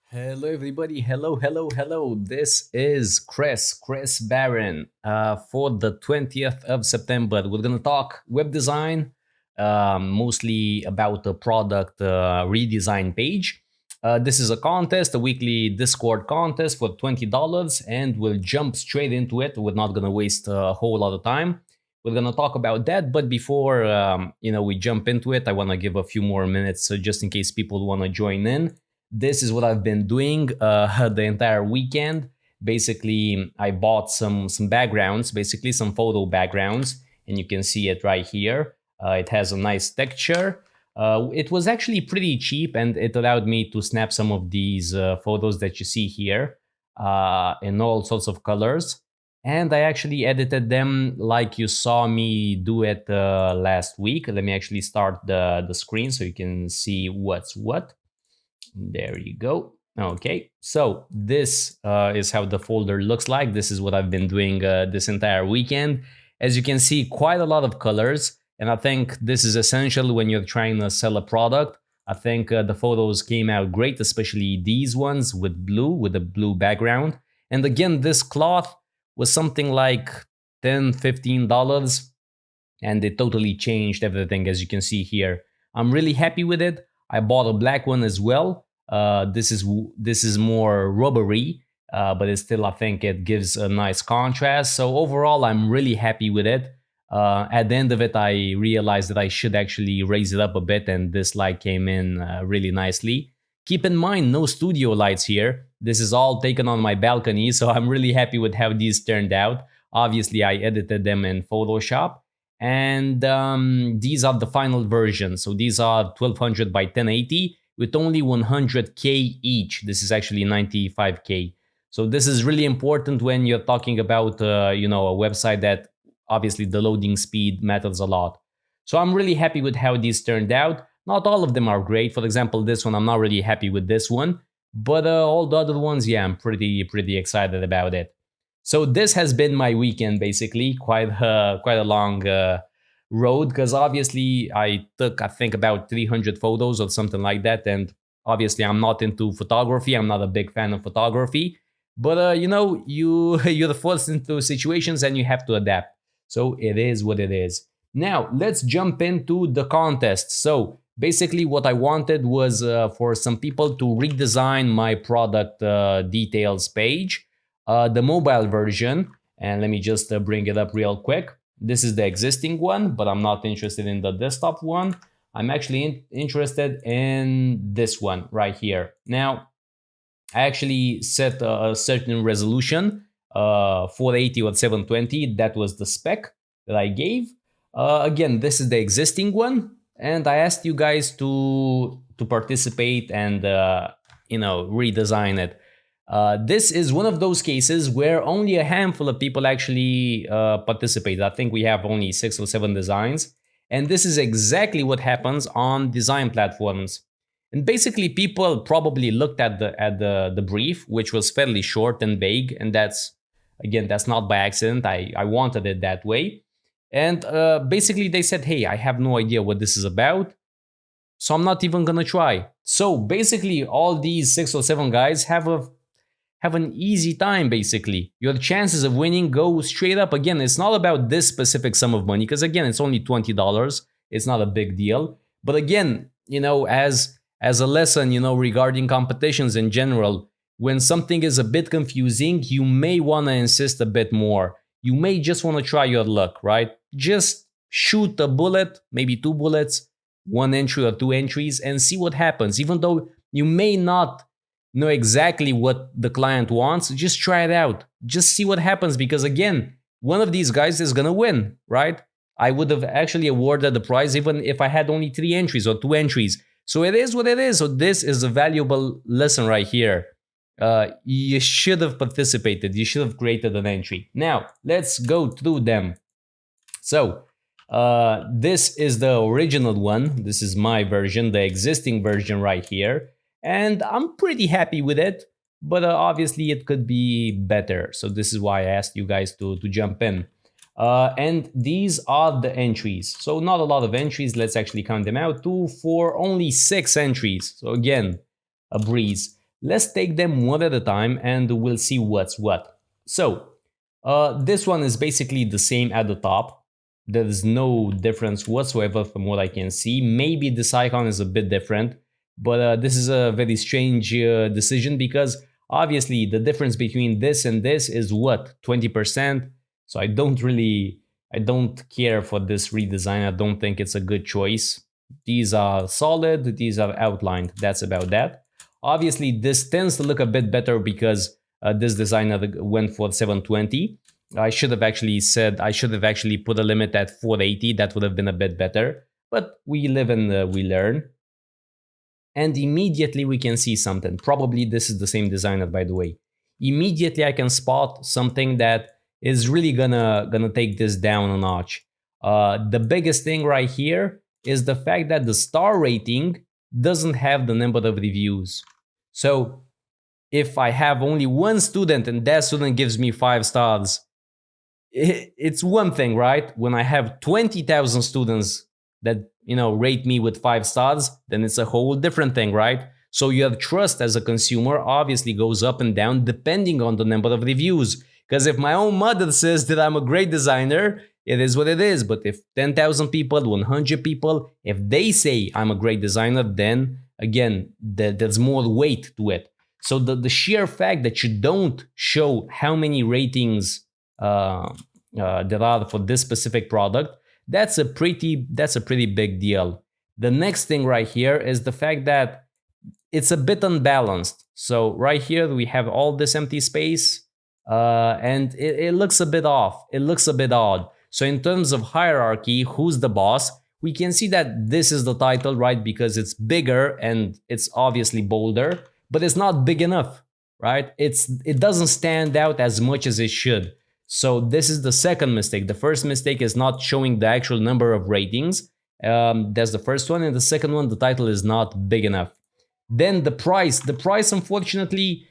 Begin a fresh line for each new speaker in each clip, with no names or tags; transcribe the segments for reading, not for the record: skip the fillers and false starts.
Hello, everybody. Hello. This is Chris Barron. For the 20th of September, we're going to talk web design, mostly about the product redesign page. This is a contest, a weekly Discord contest for $20, and we'll jump straight into it. We're not going to waste a whole lot of time. We're going to talk about that, but before we jump into it, I want to give a few more minutes just in case people want to join in. This is what I've been doing the entire weekend. Basically, I bought some backgrounds, basically some photo backgrounds, and you can see it right here. It has a nice texture. It was actually pretty cheap, and it allowed me to snap some of these photos that you see here in all sorts of colors. And I actually edited them like you saw me do it last week. Let me actually start the screen so you can see what's what. There you go. Okay, so this is how the folder looks like. This is what I've been doing this entire weekend. As you can see, quite a lot of colors, and I think this is essential when you're trying to sell a product. I think the photos came out great, especially these ones with a blue background. And again, this cloth was something like $10-15, and it totally changed everything, as you can see here. I'm really happy with it. I bought a black one as well. This is more rubbery, but it still, I think it gives a nice contrast. So overall, I'm really happy with it. At the end of it, I realized that I should actually raise it up a bit, and this light came in really nicely. Keep in mind, no studio lights here. This is all taken on my balcony, so I'm really happy with how these turned out. Obviously, I edited them in Photoshop, and these are the final version. So these are 1200 by 1080 with only 100K each. This is actually 95K. So this is really important when you're talking about a website that obviously the loading speed matters a lot. So I'm really happy with how these turned out. Not all of them are great. For example, this one, I'm not really happy with this one, but all the other ones, yeah, I'm pretty excited about it. So this has been my weekend, basically, quite a long road, because obviously I took, I think, about 300 photos or something like that, and obviously I'm not into photography. I'm not a big fan of photography, but you're forced into situations and you have to adapt. So it is what it is. Now let's jump into the contest. So basically, what I wanted was for some people to redesign my product details page. The mobile version, and let me just bring it up real quick. This is the existing one, but I'm not interested in the desktop one. I'm actually interested in this one right here. Now, I actually set a certain resolution, 480 or 720. That was the spec that I gave. Again, this is the existing one, and I asked you guys to participate and redesign it. This is one of those cases where only a handful of people actually participate. I think we have only 6 or 7 designs. And this is exactly what happens on design platforms. And basically, people probably looked at the brief, which was fairly short and vague. And that's not by accident. I wanted it that way. And basically, they said, hey, I have no idea what this is about, so I'm not even gonna try. So basically, all these 6 or 7 guys have an easy time. Basically, your chances of winning go straight up. Again, it's not about this specific sum of money, because again, it's only $20. It's not a big deal. But again, as a lesson, regarding competitions in general, when something is a bit confusing, you may want to insist a bit more. You may just want to try your luck, right? Just shoot a bullet, maybe 2 bullets, 1 entry or 2 entries, and see what happens. Even though you may not know exactly what the client wants, just try it out. Just see what happens, because again, one of these guys is gonna win, right? I would have actually awarded the prize even if I had only 3 entries or 2 entries. So it is what it is. So this is a valuable lesson right here. You should have participated. You should have created an entry. Now let's go through them. So this is the original one. This is my version, the existing version right here. And I'm pretty happy with it, but obviously it could be better. So this is why I asked you guys to jump in. And these are the entries. So not a lot of entries. Let's actually count them out. 2, 4, only 6 entries. So again, a breeze. Let's take them one at a time and we'll see what's what. So this one is basically the same at the top. There's no difference whatsoever from what I can see. Maybe this icon is a bit different, but this is a very strange decision because obviously the difference between this and this is what, 20%. So I don't care for this redesign. I don't think it's a good choice. These are solid, these are outlined. That's about that. Obviously, this tends to look a bit better because this designer went for 720. I should have actually put a limit at 480. That would have been a bit better. But we live and we learn. And immediately we can see something. Probably this is the same designer, by the way. Immediately I can spot something that is really gonna take this down a notch. The biggest thing right here is the fact that the star rating doesn't have the number of reviews. So if I have only one student and that student gives me 5 stars, it's one thing, right? When I have 20,000 students that rate me with 5 stars, then it's a whole different thing, right? So your trust as a consumer obviously goes up and down depending on the number of reviews. Because if my own mother says that I'm a great designer, it is what it is. But if 10,000 people, 100 people, if they say I'm a great designer, then again, there's more weight to it. So the sheer fact that you don't show how many ratings there are for this specific product, that's a pretty big deal. The next thing right here is the fact that it's a bit unbalanced. So right here we have all this empty space, and it looks a bit off. It looks a bit odd. So in terms of hierarchy, who's the boss? We can see that this is the title, right? Because it's bigger and it's obviously bolder, but it's not big enough, right? It doesn't stand out as much as it should. So this is the second mistake. The first mistake is not showing the actual number of ratings. That's the first one. And the second one, the title is not big enough. Then the price. The price, unfortunately,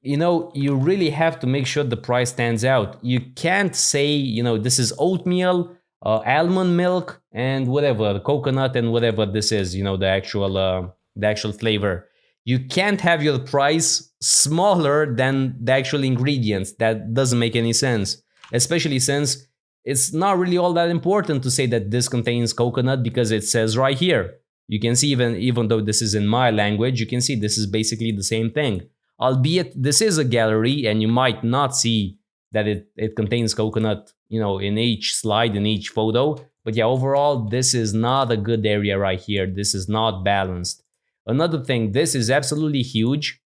you really have to make sure the price stands out. You can't say, this is oatmeal, almond milk, and whatever, coconut and whatever this is, the actual flavor. You can't have your price smaller than the actual ingredients. That doesn't make any sense, especially since it's not really all that important to say that this contains coconut because it says right here. You can see even though this is in my language, you can see this is basically the same thing. Albeit this is a gallery and you might not see that it contains coconut, in each slide, in each photo. But yeah, overall, this is not a good area right here. This is not balanced. Another thing, this is absolutely huge,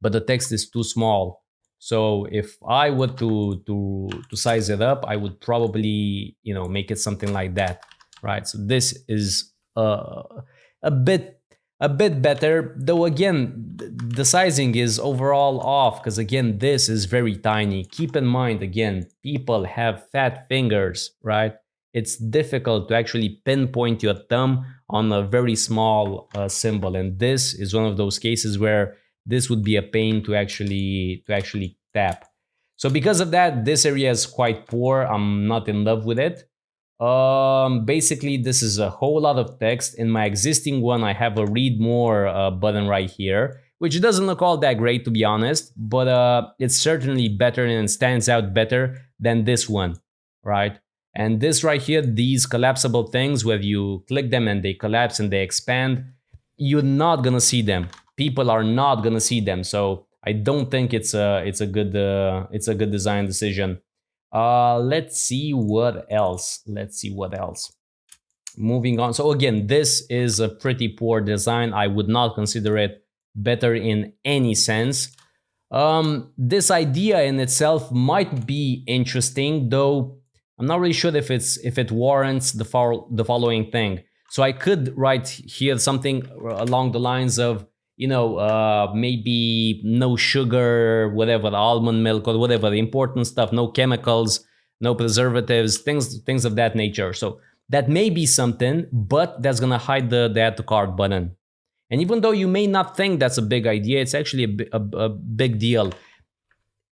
but the text is too small. So if I were to size it up, I would probably, make it something like that, right? So this is a bit better, though again, the sizing is overall off because again, this is very tiny. Keep in mind, again, people have fat fingers, right? It's difficult to actually pinpoint your thumb on a very small symbol, and this is one of those cases where this would be a pain to actually tap. So because of that, this area is quite poor. I'm not in love with it. Basically, this is a whole lot of text. In my existing one, I have a read more button right here, which doesn't look all that great, to be honest, but it's certainly better and stands out better than this one, right? And this right here, these collapsible things where you click them and they collapse and they expand, you're not gonna see them. People are not gonna see them. So I don't think it's a good design decision. Let's see what else. Moving on. So again, this is a pretty poor design. I would not consider it better in any sense. This idea in itself might be interesting, though I'm not really sure if it warrants the following thing. So I could write here something along the lines of, maybe no sugar, whatever, almond milk or whatever, the important stuff, no chemicals, no preservatives, things of that nature. So that may be something, but that's gonna hide the add to cart button. And even though you may not think that's a big idea, it's actually a big deal.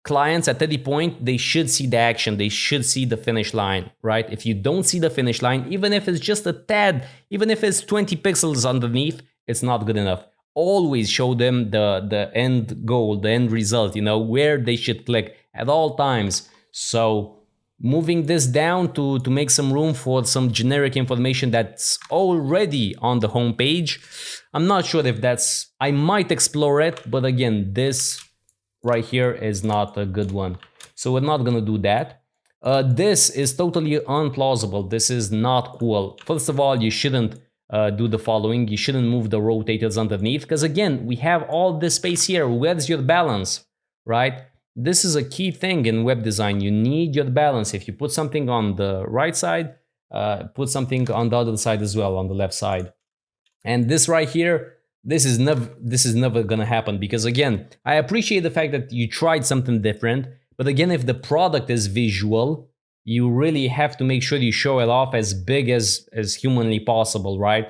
Clients at any point, they should see the action, they should see the finish line, right? If you don't see the finish line, even if it's just a tad, even if it's 20 pixels underneath, it's not good enough. always show them the end goal, the end result, where they should click at all times. So moving this down to make some room for some generic information that's already on the home page, I'm not sure if that's, I might explore it, but again, this right here is not a good one, so we're not gonna do that. This is totally unplausible. This is not cool. First of all, you shouldn't do the following. You shouldn't move the rotators underneath, because again, we have all this space here. Where's your balance, right? This is a key thing in web design. You need your balance. If you put something on the right side, put something on the other side as well, on the left side. And this right here, this is never gonna happen, because again, I appreciate the fact that you tried something different, but again, if the product is visual, you really have to make sure you show it off as big as humanly possible, right?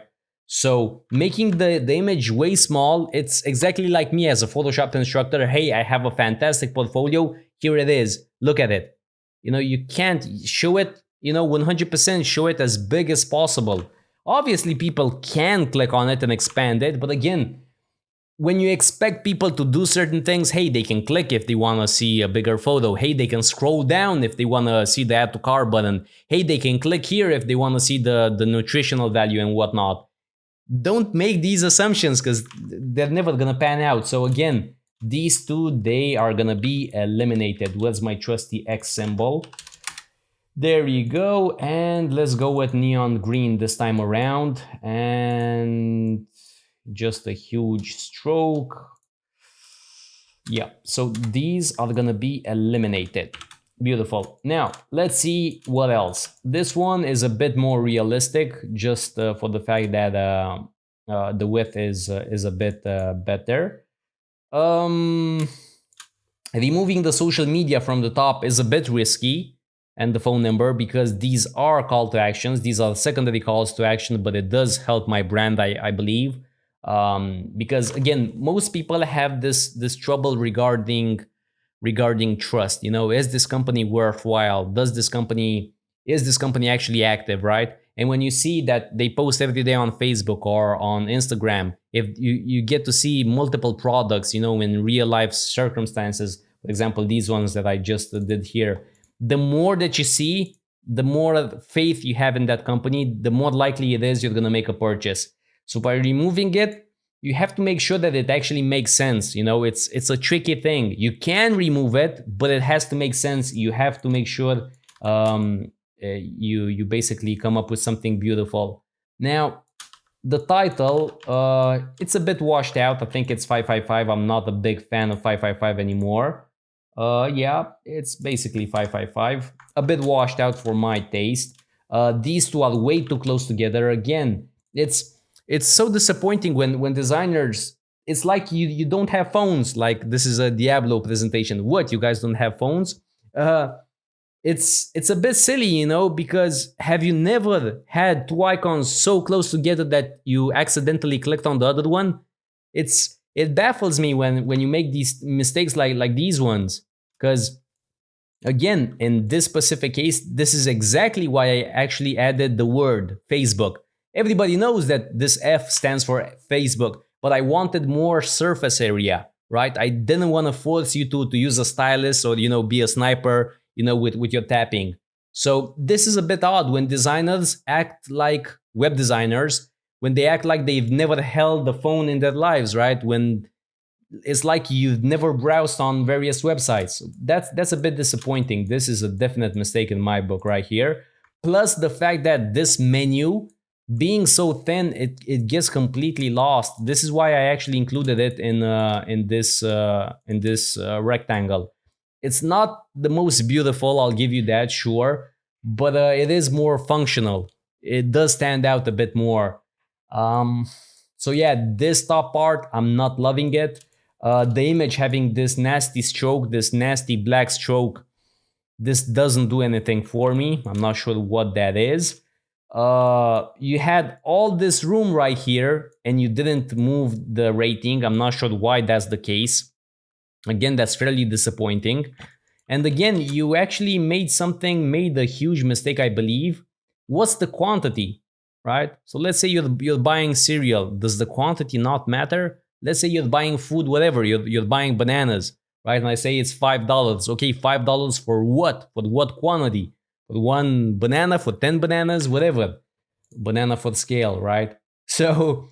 So making the image way small, it's exactly like me as a Photoshop instructor. Hey, I have a fantastic portfolio. Here it is. Look at it. You can't show it, 100% show it as big as possible. Obviously, people can click on it and expand it, but again, when you expect people to do certain things, hey, they can click if they want to see a bigger photo. Hey, they can scroll down if they want to see the add to cart button. Hey, they can click here if they want to see the nutritional value and whatnot. Don't make these assumptions, because they're never going to pan out. So again, these two, they are going to be eliminated. Where's my trusty X symbol? There you go. And let's go with neon green this time around. And just a huge stroke. Yeah, so these are gonna be eliminated. Beautiful. Now let's see what else. This one is a bit more realistic, just for the fact that the width is a bit better. Removing the social media from the top is a bit risky, and the phone number, because these are call to actions. These are secondary calls to action, but it does help my brand, I believe. Because again, most people have this trouble regarding trust. Is this company worthwhile? Is this company actually active, right? And when you see that they post every day on Facebook or on Instagram, if you get to see multiple products, in real life circumstances, for example, these ones that I just did here, the more that you see, the more faith you have in that company, the more likely it is you're going to make a purchase. So by removing it, you have to make sure that it actually makes sense. It's a tricky thing. You can remove it, but it has to make sense. You have to make sure you basically come up with something beautiful. Now, the title, it's a bit washed out. I think it's 555. I'm not a big fan of 555 anymore. Yeah, it's basically 555. A bit washed out for my taste. These two are way too close together. Again, it's so disappointing when designers, it's like you don't have phones. Like, this is a Diablo presentation. What, you guys don't have phones? It's a bit silly, because have you never had two icons so close together that you accidentally clicked on the other one? It baffles me when you make these mistakes like these ones, because again, in this specific case, this is exactly why I actually added the word Facebook. Everybody knows that this F stands for Facebook, but I wanted more surface area, right? I didn't want to force you to use a stylus or, be a sniper, with your tapping. So this is a bit odd when designers act like web designers, when they act like they've never held the phone in their lives, right? When it's like you've never browsed on various websites. That's a bit disappointing. This is a definite mistake in my book right here. Plus the fact that this menu, being so thin, it gets completely lost. This is why I actually included it in this rectangle. It's not the most beautiful, I'll give you that, sure, but it is more functional. It does stand out a bit more. So yeah, this top part, I'm not loving it. The image having this nasty stroke, this nasty black stroke, this doesn't do anything for me. I'm not sure what that is. You had all this room right here and you didn't move the rating. I'm not sure why that's the case. Again, that's fairly disappointing. And again, you actually made a huge mistake, I believe. What's the quantity, right? So let's say you're buying cereal. Does the quantity not matter? let's say you're buying food, whatever, you're buying bananas, right? And I say it's $5. Okay, $5 for what? For what quantity? For one banana, for 10 bananas, whatever. Banana for scale, right? So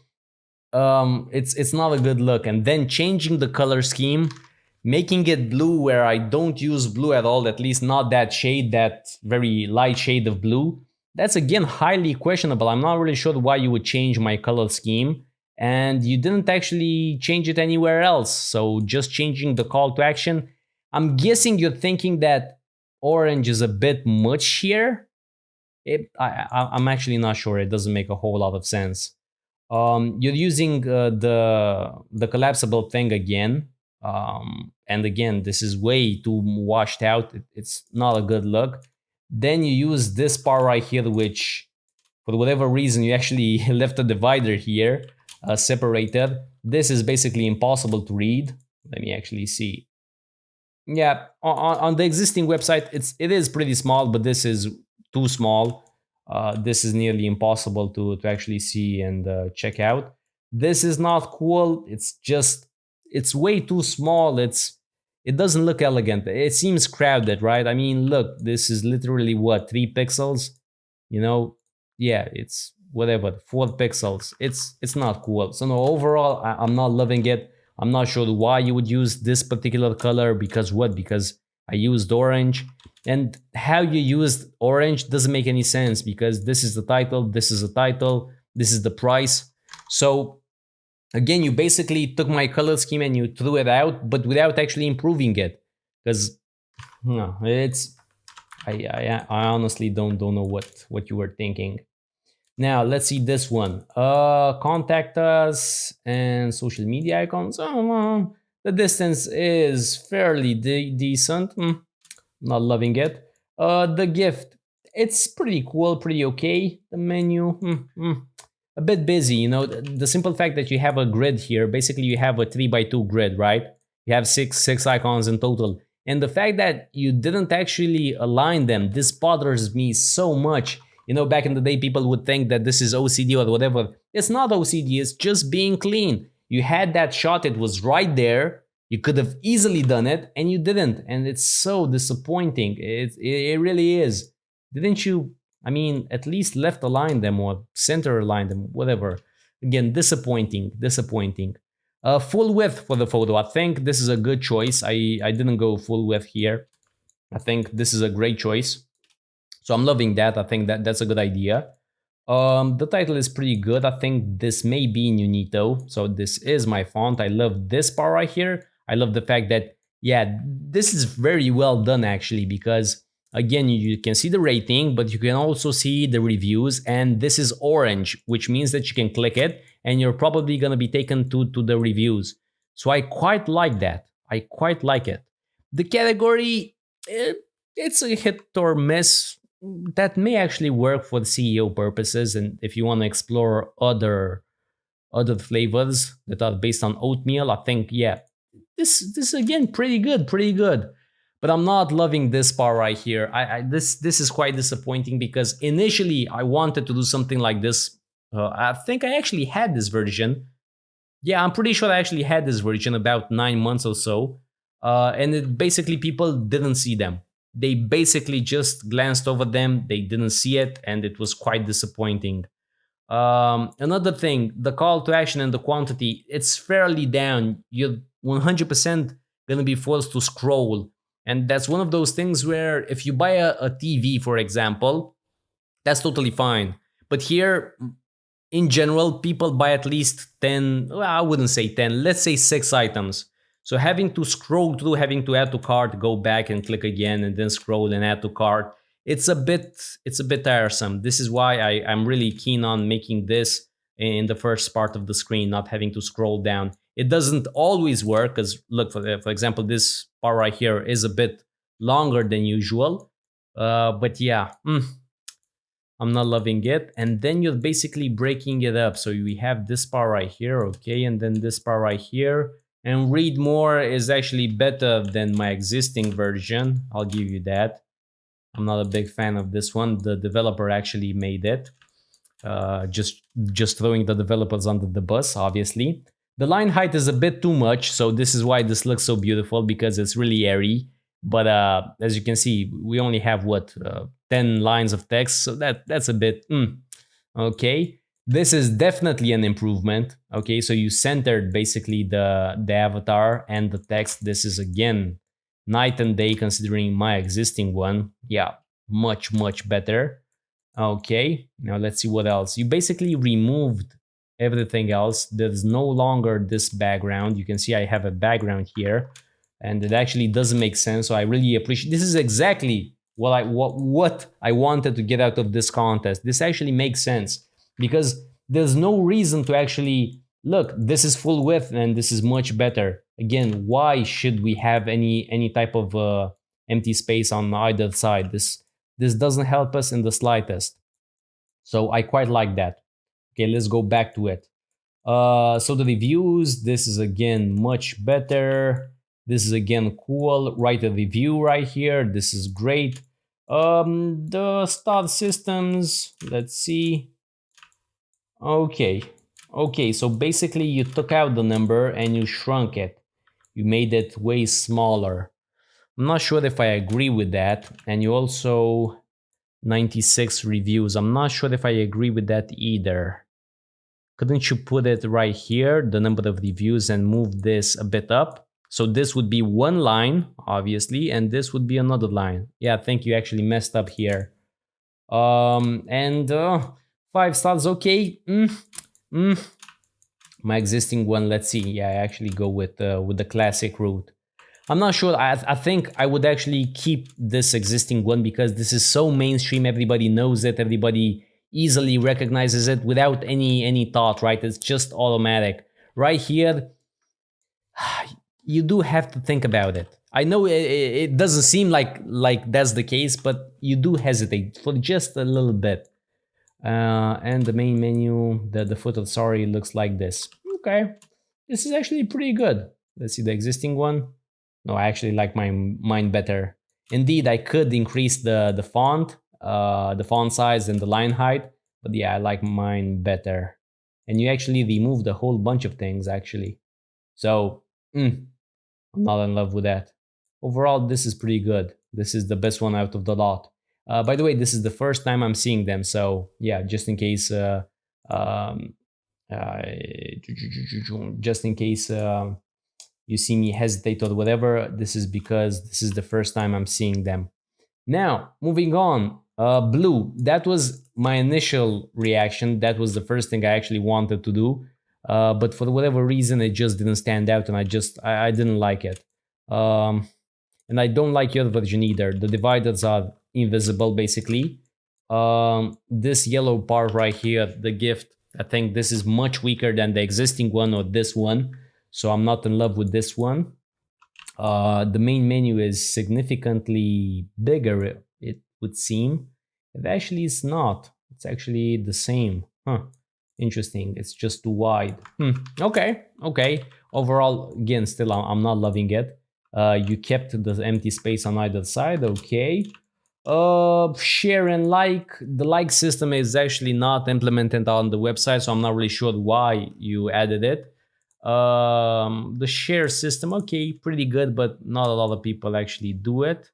it's not a good look. And then changing the color scheme, making it blue where I don't use blue at all, at least not that shade, that very light shade of blue. That's again highly questionable. I'm not really sure why you would change my color scheme, and you didn't actually change it anywhere else. So just changing the call to action. I'm guessing you're thinking that orange is a bit much here. I'm actually not sure. It doesn't make a whole lot of sense. You're using the collapsible thing again, and again, this is way too washed out. It's not a good look. Then you use this part right here, which for whatever reason you actually left a divider here, separated. This is basically impossible to read. Let me actually see. Yeah, on the existing website, it is pretty small, but this is too small. This is nearly impossible to actually see and check out. This is not cool. It's way too small. It doesn't look elegant. It seems crowded, right? I mean, look, this is literally what, 3 pixels? You know, yeah, it's whatever, 4 pixels. It's not cool. So no, overall, I'm not loving it. I'm not sure why you would use this particular color, because what? Because I used orange. And how you used orange doesn't make any sense, because this is the title, this is the title, this is the price. So again, you basically took my color scheme and you threw it out, but without actually improving it. Because no, I honestly don't know what you were thinking. Now let's see this one. Contact us and social media icons. Oh, the distance is fairly decent. Not loving it. The gift, it's pretty cool, pretty okay. The menu, a bit busy. You know, the simple fact that you have a grid here, basically you have a 3x2 grid, right? You have six icons in total. And the fact that you didn't actually align them, this bothers me so much. You know, back in the day, people would think that this is OCD or whatever. It's not OCD, it's just being clean. You had that shot, it was right there. You could have easily done it, and you didn't. And it's so disappointing. It really is. Didn't you, I mean, at least left align them or center align them, whatever. Again, disappointing. Full width for the photo. I think this is a good choice. I didn't go full width here. I think this is a great choice. So I'm loving that. I think that's a good idea. The title is pretty good. I think this may be Nunito. So this is my font. I love this part right here. I love the fact that, yeah, this is very well done actually, because again, you can see the rating, but you can also see the reviews, and this is orange, which means that you can click it and you're probably going to be taken to the reviews. So I quite like that. I quite like it. The category, it's a hit or miss. That may actually work for the CEO purposes, and if you want to explore other flavors that are based on oatmeal, I think, yeah, this again pretty good. But I'm not loving this part right here. This is quite disappointing, because initially I wanted to do something like this. I think I actually had this version. Yeah, I'm pretty sure I actually had this version about 9 months or so, and it basically people didn't see them. They basically just glanced over them. They didn't see it, and it was quite disappointing. Another thing, the call to action and the quantity, it's fairly down. You're 100% gonna be forced to scroll. And that's one of those things where if you buy a TV, for example, that's totally fine. But here, in general, people buy at least 10, well, I wouldn't say 10, let's say 6 items. So having to scroll through, having to add to cart, go back and click again, and then scroll and add to cart, it's a bit tiresome. This is why I'm really keen on making this in the first part of the screen, not having to scroll down. It doesn't always work, because look, for example, this part right here is a bit longer than usual. But yeah, I'm not loving it. And then you're basically breaking it up. So we have this part right here, okay, and then this part right here. And read more is actually better than my existing version. I'll give you that. I'm not a big fan of this one. The developer actually made it. Just throwing the developers under the bus, obviously. The line height is a bit too much, so this is why this looks so beautiful, because it's really airy. But as you can see, we only have what 10 lines of text, so that's a bit okay. This is definitely an improvement. Okay, so you centered basically the avatar and the text. This is again night and day considering my existing one. Yeah, much better. Okay, now let's see what else. You basically removed everything else. There's no longer this background. You can see I have a background here, and it actually doesn't make sense. So I really appreciate. This is exactly what I wanted to get out of this contest. This actually makes sense because there's no reason to actually look. This is full width and this is much better. Again, why should we have any type of empty space on either side? This doesn't help us in the slightest. So I quite like that. Okay, let's go back to it. So the reviews, this is again much better. This is again cool. Write a review right here. This is great. The start systems, let's see. Okay. Okay, so basically you took out the number and you shrunk it. You made it way smaller. I'm not sure if I agree with that. And you also 96 reviews. I'm not sure if I agree with that either. Couldn't you put it right here, the number of reviews, and move this a bit up? So this would be one line, obviously, and this would be another line. Yeah, I think you actually messed up here. And 5 stars, okay. My existing one, let's see. Yeah, I actually go with the classic route. I'm not sure. I think I would actually keep this existing one because this is so mainstream. Everybody knows it. Everybody easily recognizes it without any thought, right? It's just automatic. Right here, you do have to think about it. I know it doesn't seem like that's the case, but you do hesitate for just a little bit. And the main menu, the footer, sorry, looks like this. Okay, this is actually pretty good. Let's see the existing one. No, I actually like mine better. Indeed, I could increase the font size and the line height, but yeah, I like mine better. And you actually removed a whole bunch of things actually. So I'm not in love with that. Overall, this is pretty good. This is the best one out of the lot. By the way, this is the first time I'm seeing them, so yeah, just in case, um, uh, just in case you see me hesitate or whatever, this is because this is the first time I'm seeing them. Now, moving on, blue. That was my initial reaction. That was the first thing I actually wanted to do, but for whatever reason, it just didn't stand out, and I didn't like it. And I don't like your version either. The dividers are invisible basically. This yellow part right here, the gift, I think this is much weaker than the existing one or this one, so I'm not in love with this one. The main menu is significantly bigger, it would seem. It actually is not. It's actually the same. Huh. Interesting. It's just too wide. Okay. Okay. Overall, again, still I'm not loving it. You kept the empty space on either side. Okay. Share and like. The like system is actually not implemented on the website, so I'm not really sure why you added it. The share system, okay, pretty good, but not a lot of people actually do it.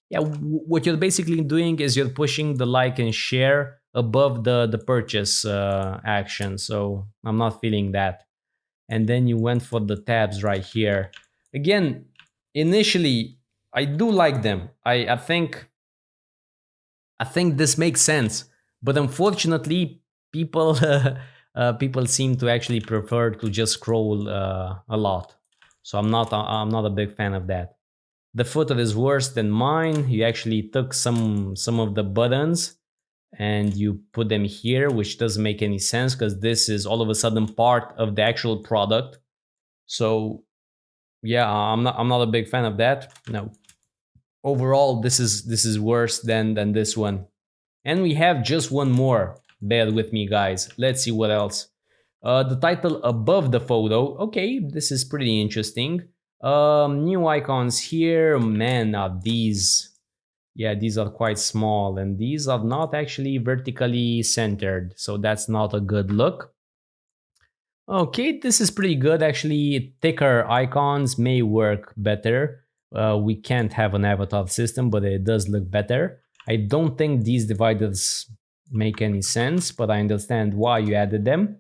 Yeah, what you're basically doing is you're pushing the like and share above the purchase action, so I'm not feeling that. And then you went for the tabs right here. Again, initially I do like them. I think this makes sense, but unfortunately people people seem to actually prefer to just scroll a lot, so I'm not a big fan of that. The footer is worse than mine. You actually took some of the buttons and you put them here, which doesn't make any sense because this is all of a sudden part of the actual product. So yeah, I'm not a big fan of that. No, overall this is worse than this one. And we have just one more. Bear with me, guys. Let's see what else. The title above the photo. Okay, this is pretty interesting. New icons here. Man, now these. Yeah, these are quite small, and these are not actually vertically centered, so that's not a good look. Okay, this is pretty good. Actually, thicker icons may work better. We can't have an avatar system, but it does look better. I don't think these dividers make any sense, but I understand why you added them.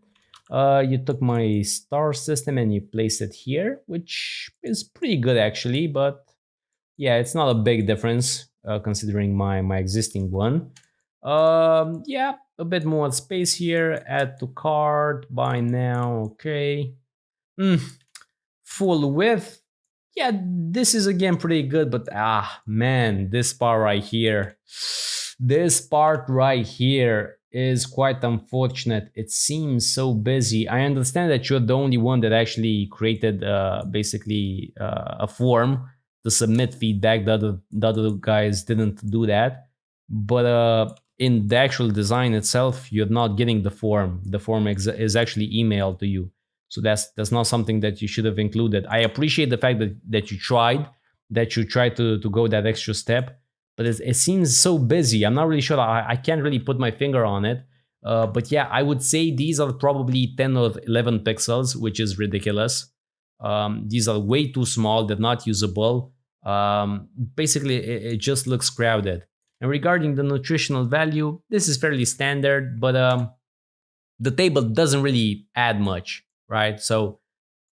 You took my star system and you placed it here, which is pretty good actually, but yeah, it's not a big difference considering my existing one. Yeah, a bit more space here. Add to cart. Buy now. Okay. Mm, full width. Yeah, this is again pretty good, but man, this part right here. This part right here is quite unfortunate. It seems so busy. I understand that you're the only one that actually created basically a form to submit feedback. The other guys didn't do that. But in the actual design itself, you're not getting the form. The form is actually emailed to you. So that's not something that you should have included. I appreciate the fact that you tried to go that extra step, but it seems so busy. I'm not really sure. I can't really put my finger on it. But yeah, I would say these are probably 10 or 11 pixels, which is ridiculous. These are way too small. They're not usable. Basically, it just looks crowded. And regarding the nutritional value, this is fairly standard, but the table doesn't really add much, right? So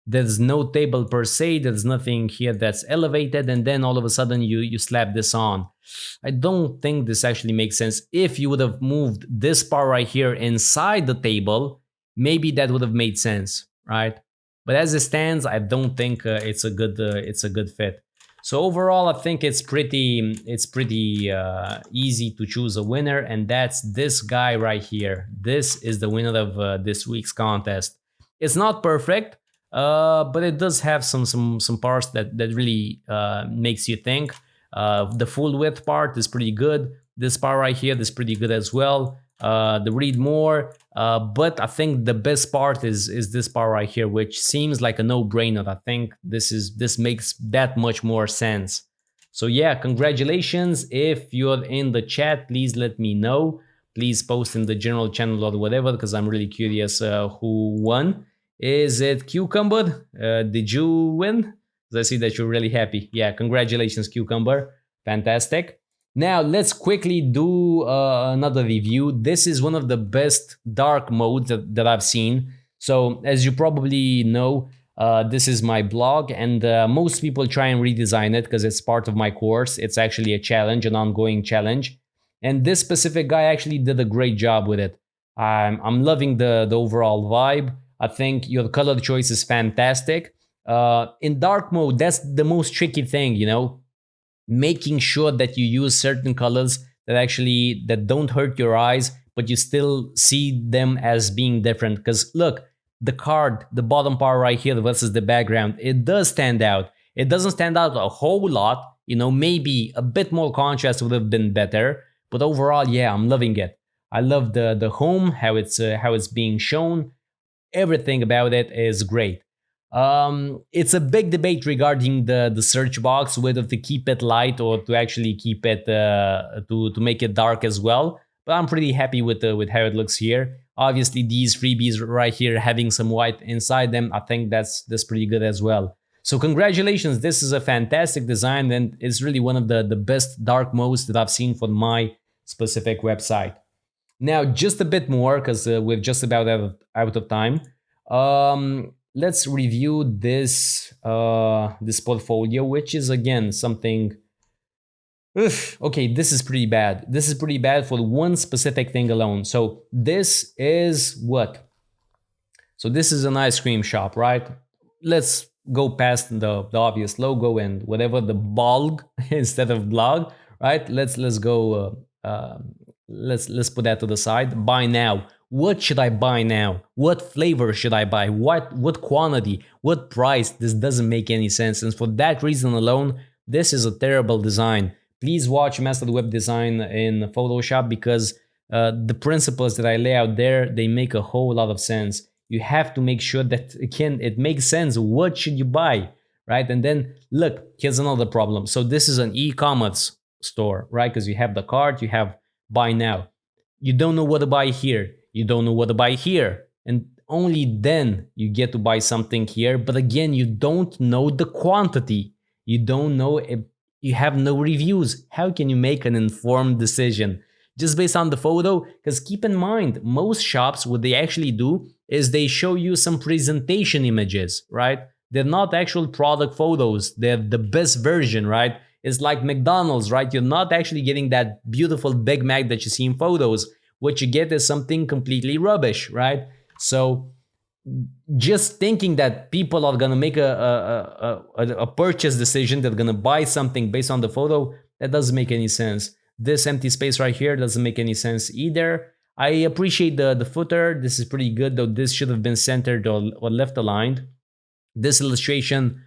there's no table per se, there's nothing here that's elevated, and then all of a sudden you slap this on. I don't think this actually makes sense. If you would have moved this part right here inside the table, maybe that would have made sense, right? But as it stands, I don't think it's a good fit. So overall, I think it's pretty easy to choose a winner, and that's this guy right here. This is the winner of this week's contest. It's not perfect, but it does have some parts that really makes you think. The full width part is pretty good. This part right here is pretty good as well. The read more, but I think the best part is this part right here, which seems like a no-brainer. I think this makes that much more sense. So yeah, congratulations. If you're in the chat, please let me know. Please post in the general channel or whatever, because I'm really curious who won. Is it Cucumber? Did you win? I see that you're really happy. Yeah, congratulations, Cucumber. Fantastic. Now let's quickly do another review. This is one of the best dark modes that I've seen. So as you probably know, this is my blog, and most people try and redesign it because it's part of my course. It's actually a challenge, an ongoing challenge. And this specific guy actually did a great job with it. I'm loving the overall vibe. I think your color choice is fantastic. In dark mode, that's the most tricky thing, making sure that you use certain colors that don't hurt your eyes, but you still see them as being different. Because look, the card, the bottom part right here versus the background, it does stand out. It doesn't stand out a whole lot. Maybe a bit more contrast would have been better. But overall, yeah, I'm loving it. I love the home, how it's being shown. Everything about it is great. It's a big debate regarding the search box, whether to keep it light or to actually keep it to make it dark as well. But I'm pretty happy with how it looks here. Obviously, these freebies right here having some white inside them, I think that's pretty good as well. So congratulations, this is a fantastic design, and it's really one of the best dark modes that I've seen for my specific website. Now, just a bit more, because we're just about out of time. Let's review this this portfolio, which is again something. Okay, this is pretty bad. This is pretty bad for one specific thing alone. So this is what? So this is an ice cream shop, right? Let's go past the obvious logo and whatever the blog instead of blog, right? Let's go. Let's put that to the side. Buy now. What should I buy now? What flavor should I buy? What quantity? What price? This doesn't make any sense. And for that reason alone, this is a terrible design. Please watch Master Web Design in Photoshop, because the principles that I lay out there, they make a whole lot of sense. You have to make sure that again it makes sense. What should you buy, right? And then look, here's another problem. So this is an e-commerce store, right? Because you have the cart, you have buy now. You don't know what to buy here. You don't know what to buy here. And only then you get to buy something here. But again, you don't know the quantity. You don't know if you have no reviews. How can you make an informed decision just based on the photo? Because keep in mind, most shops, what they actually do is they show you some presentation images, right? They're not actual product photos. They're the best version, right? It's like McDonald's, right? You're not actually getting that beautiful Big Mac that you see in photos. What you get is something completely rubbish, right? So just thinking that people are gonna make a purchase decision, they're gonna buy something based on the photo, that doesn't make any sense. This empty space right here doesn't make any sense either. I appreciate the footer. This is pretty good, though this should have been centered or left aligned. This illustration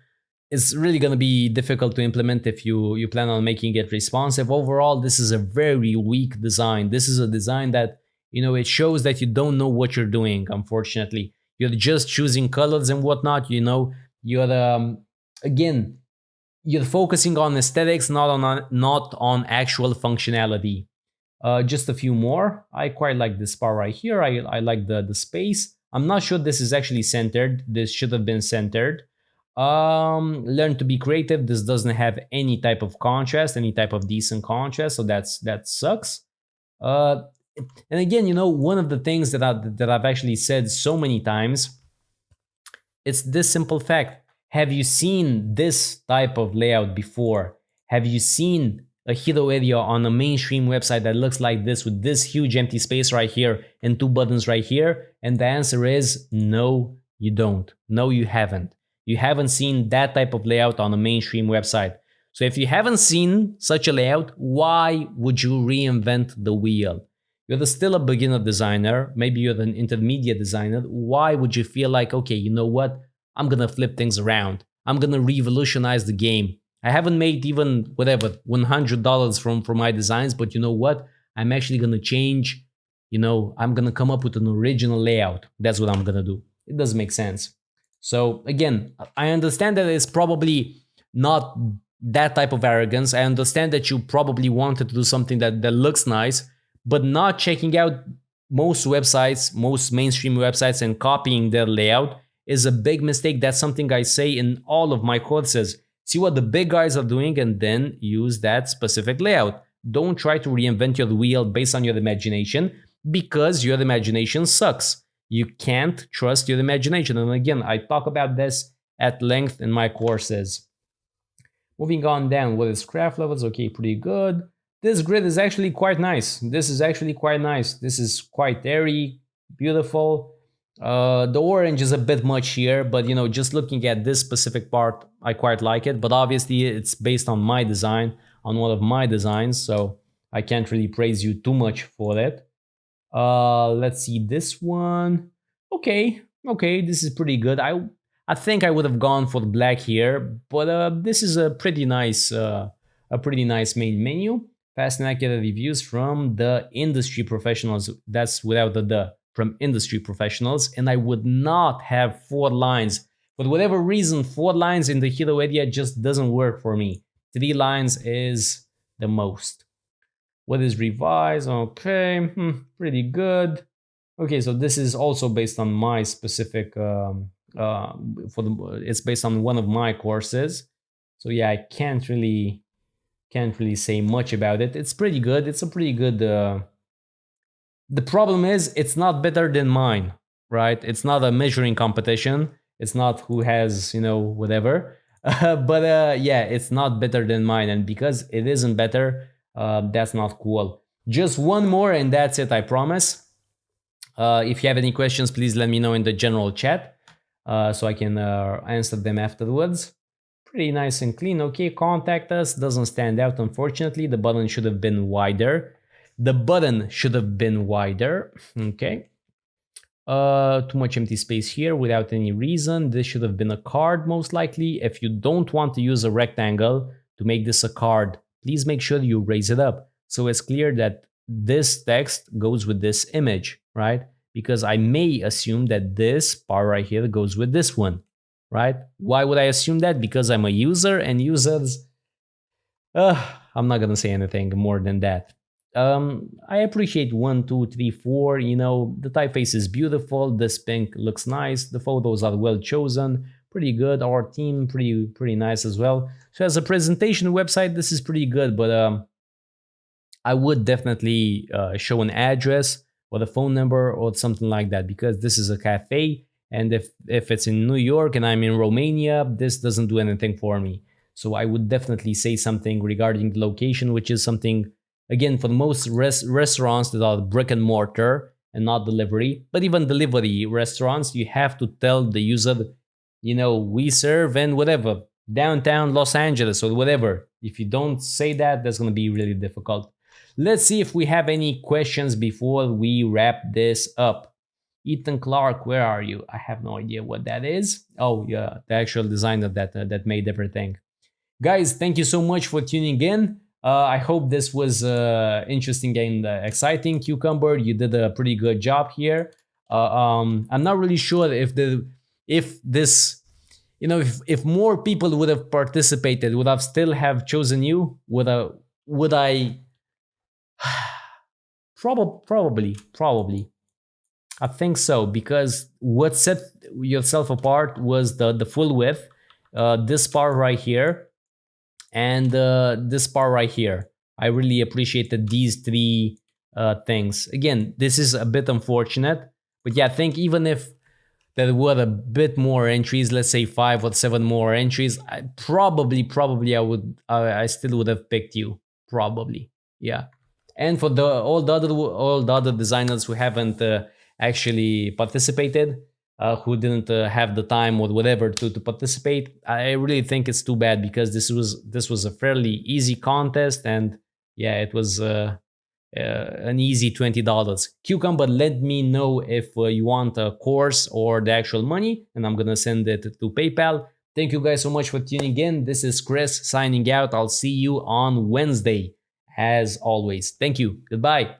is really going to be difficult to implement if you plan on making it responsive. Overall, this is a very weak design. This is a design that, it shows that you don't know what you're doing, unfortunately. You're just choosing colors and whatnot, you're again, you're focusing on aesthetics, not on actual functionality. Just a few more. I quite like this part right here. I like the space. I'm not sure this is actually centered. This should have been centered. Learn to be creative. This doesn't have any type of contrast, any type of decent contrast, so that sucks. And again, one of the things that I've actually said so many times, it's this simple fact. Have you seen this type of layout before? Have you seen a hero area on a mainstream website that looks like this with this huge empty space right here and 2 buttons right here? And the answer is no, you don't. No, you haven't. You haven't seen that type of layout on a mainstream website. So if you haven't seen such a layout, why would you reinvent the wheel? You're still a beginner designer, maybe you're an intermediate designer. Why would you feel like, okay, you know what? I'm gonna flip things around. I'm gonna revolutionize the game. I haven't made even $100 from my designs, but you know what? I'm actually gonna change. I'm gonna come up with an original layout. That's what I'm gonna do. It doesn't make sense. So again, I understand that it's probably not that type of arrogance. I understand that you probably wanted to do something that looks nice, but not checking out most websites, most mainstream websites, and copying their layout is a big mistake. That's something I say in all of my courses. See what the big guys are doing and then use that specific layout. Don't try to reinvent your wheel based on your imagination, because your imagination sucks. You can't trust your imagination. And again, I talk about this at length in my courses. Moving on down, what is craft levels? Okay, pretty good. This grid is actually quite nice. This is quite airy, beautiful. The orange is a bit much here, but just looking at this specific part, I quite like it. But obviously, it's based on my design, on one of my designs, so I can't really praise you too much for it. Let's see this one. Okay, this is pretty good. I think I would have gone for the black here, but this is a pretty nice main menu. Fast and accurate reviews from the industry professionals. That's without the from industry professionals. And I would not have 4 lines. For whatever reason, 4 lines in the hero area just doesn't work for me. 3 lines is the most. What is revised? Okay, pretty good. Okay, so this is also based on my specific, it's based on one of my courses. So yeah, I can't really say much about it. It's pretty good. It's a pretty good. The problem is it's not better than mine, right? It's not a measuring competition. It's not who has whatever. But yeah, it's not better than mine, and because it isn't better, that's not cool. Just one more, and that's it. I promise. If you have any questions, please let me know in the general chat, so I can answer them afterwards. Pretty nice and clean. Okay, contact us. Doesn't stand out, unfortunately. The button should have been wider. Okay. Too much empty space here without any reason. This should have been a card, most likely. If you don't want to use a rectangle to make this a card, please make sure you raise it up so it's clear that this text goes with this image, right? Because I may assume that this part right here goes with this one, right? Why would I assume that? Because I'm a user, and users, I'm not gonna say anything more than that. I appreciate one, two, three, four. You know, the typeface is beautiful. This pink looks nice. The photos are well chosen, pretty good. Our team, pretty nice as well. So as a presentation website, this is pretty good. But I would definitely show an address or the phone number or something like that, because this is a cafe. And if it's in New York and I'm in Romania, this doesn't do anything for me. So I would definitely say something regarding the location, which is something, again, for the most restaurants that are brick and mortar and not delivery. But even delivery restaurants, you have to tell the user, you know, we serve in whatever, downtown Los Angeles or whatever. If you don't say that, that's going to be really difficult. Let's see if we have any questions before we wrap this up. Ethan Clark, where are you? I have no idea what that is. Oh, yeah, the actual designer that made everything. Guys, thank you so much for tuning in. I hope this was interesting and exciting. Cucumber, you did a pretty good job here. I'm not really sure if this, you know, if more people would have participated, would have still have chosen you. Would I? Probably. I think so, because what set yourself apart was the full width, this part right here, and this part right here. I really appreciated these three things. Again, this is a bit unfortunate, but yeah, I think even if there were a bit more entries, let's say 5 or 7 more entries, probably I still would have picked you. Probably, yeah. And for all the other designers who haven't actually participated, who didn't have the time or whatever to participate, I really think it's too bad, because this was a fairly easy contest, and yeah, it was an easy $20. Cucumber, let me know if you want a course or the actual money, and I'm gonna send it to PayPal. Thank you guys so much for tuning in. This is Chris signing out. I'll see you on Wednesday, as always. Thank you. Goodbye.